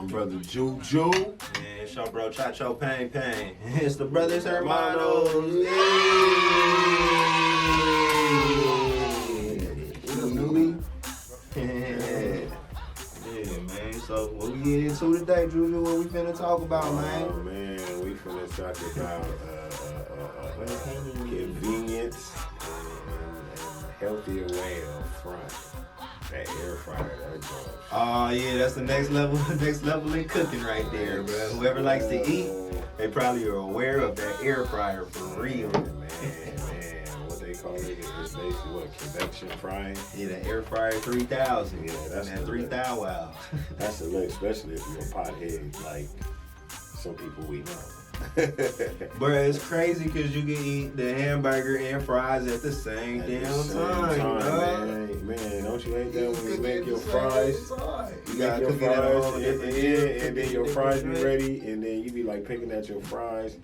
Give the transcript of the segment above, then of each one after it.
I'm brother Juju. And it's your bro Chacho Pain. It's the Brothers Hermanos. What up, newbie? Yeah, man. So what we get into today, Juju? What we finna talk about, man? Oh man, we finna talk about convenience and healthier way of front. That air fryer, that joint. Oh yeah, that's the next level in cooking right there, bro. Whoever likes to eat, they probably are aware of that air fryer for real. Man, what they call it is basically what, convection frying. Yeah, the AirFryer 3000. Yeah, that's that the 3000. Wow. That's the look, especially if you're a pothead like some people we know. Bro, it's crazy because you can eat the hamburger and fries at the same damn time. Man, don't you hate that when you make your fries? You gotta cook it at a whole different and then your fries be ready, and then you be like picking at your fries.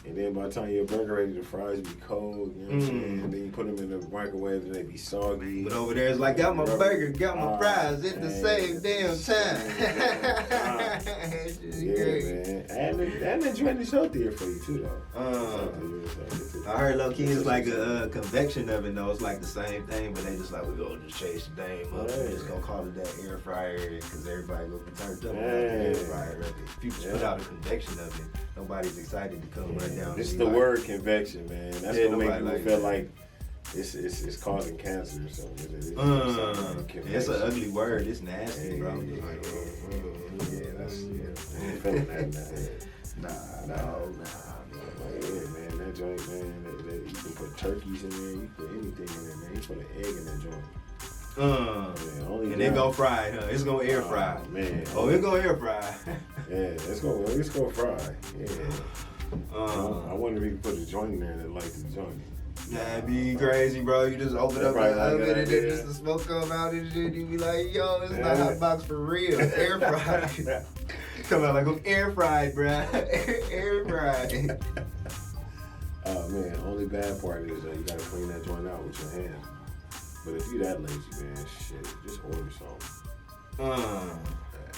And then by the time your burger ready, the fries be cold, you know what I'm saying? And then you put them in the microwave and they be soggy. But over there it's like, got my burger, got my fries at the same damn time. Yeah, man. And the joint is healthier for you too, though. I heard low key it's like a convection oven though. It's like the same thing, but they just like, we're gonna just change the name up. We're just gonna call it that air fryer because everybody gonna be turned up on the air fryer. If you just put out a convection oven, nobody's excited to come right down. It's the word convection, man. That's gonna make people feel like it's causing cancer or something. It's an ugly word. It's nasty, bro. I ain't feeling that. Nah. Yeah, man, that joint, man. You can put turkeys in there. You can put anything in there, man. You put an egg in that joint. And they gonna fry it, huh? It's gonna air fry. Man. Oh, it's gonna air fry. Yeah, it's gonna fry. Yeah. I wonder if you could put a joint in there that likes the joint. That'd be crazy, bro. You just open up the oven and then just the smoke come out and shit. You be like, yo, this is not hot box for real. Air fried. Come out like I'm air fried, bro. Air fried. Oh man, only bad part is that you gotta clean that joint out with your hand. But if you that lazy, man, shit, just order something.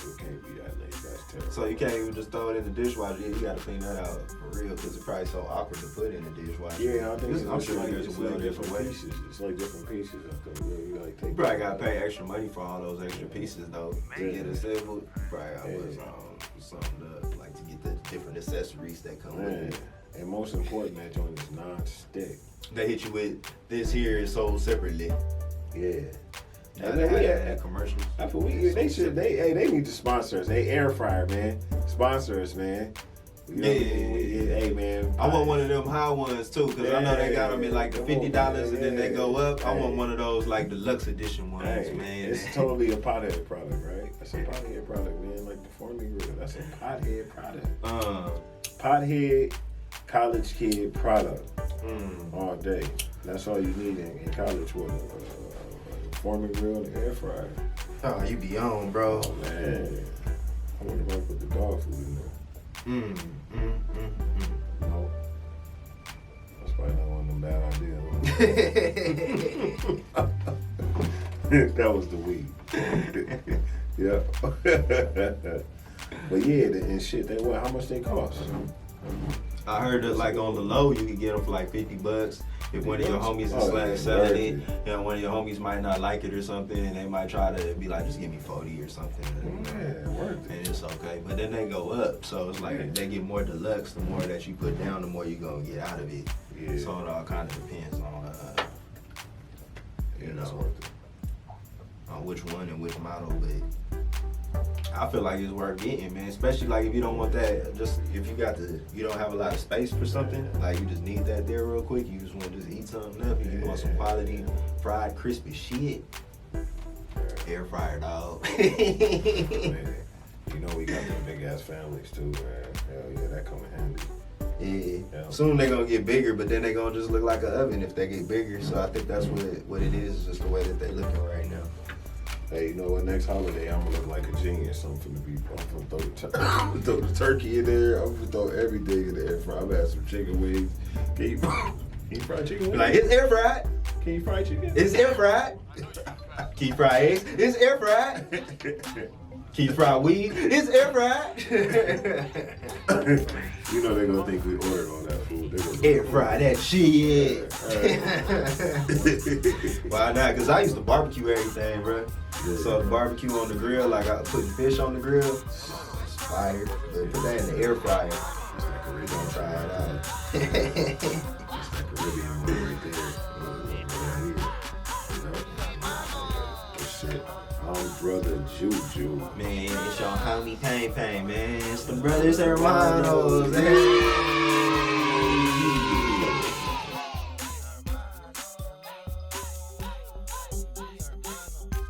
You can't be that lazy. That's terrible. So you can't even just throw it in the dishwasher. Yeah, you gotta clean that out for real because it's probably so awkward to put in the dishwasher. Yeah, I think I'm sure there's it's a like different ways. pieces. It's like different pieces. I think. Yeah, you like take. You probably gotta pay extra money for all those extra pieces though to get assembled. Probably gotta put something to like to get the different accessories that come with it. And most important, that joint is non-stick. They hit you with this here is sold separately. Yeah. And they had commercials. They need to sponsor us. They air fryer, man. Sponsor us, man. Hey, man. I want one of them high ones too, cause I know they got them in like the $50 and then they go up. I want one of those like deluxe edition ones, man. It's totally a pothead product, right? That's a pothead product, man. Like the forming grill. That's a pothead product. Pothead college kid product. All day. That's all you need in college with a forming grill and an air fryer. Oh, you be on, bro. Oh man. I wonder if I put the dog food in there. No. That's probably not one of them bad ideas. That was the weed. Yeah. But yeah, and shit, how much they cost? I heard that like on the low you could get them for like $50. If one of your homies is selling it, you know, one of your homies might not like it or something, and they might try to be like, just give me 40 or something. Yeah, worth it. And it's okay. But then they go up, so it's like if they get more deluxe, the more that you put down, the more you're gonna get out of it. Yeah. So it all kind of depends on, on which one and which model. But I feel like it's worth getting, man. Especially like if you don't want that, just if you don't have a lot of space for something, like you just need that there real quick. You just want to just eat something up, and you want some quality fried crispy shit. Air fryer, dog. Man, you know we got them big ass families too, man. Hell yeah, that come in handy. Yeah. Soon they're gonna get bigger, but then they're gonna just look like an oven if they get bigger. So I think that's what it is, just the way that they're looking right now. Hey, you know what? Next holiday, I'm gonna look like a genius. I'm gonna throw the turkey in there. I'm gonna throw everything in the air fryer. I'm gonna have some chicken wings. Can you fry chicken wings? Like, it's air fried. Can you fry chicken? It's air fried. Can you fry eggs? It's air fried. Can you fry weed? It's air fried. You know they're gonna think we ordered all that food. They're gonna Air fry that shit. Why not? Cause I used to barbecue everything, bro. Yeah. So the barbecue on the grill, like I put fish on the grill, it's fire. But put that in the air fryer. It's that We're Caribbean gonna try it out. It's that Caribbean one right there. Good shit. I'm Brother Juju. Man, it's your homie Pain, man. It's the Brothers Hermanos. Hey.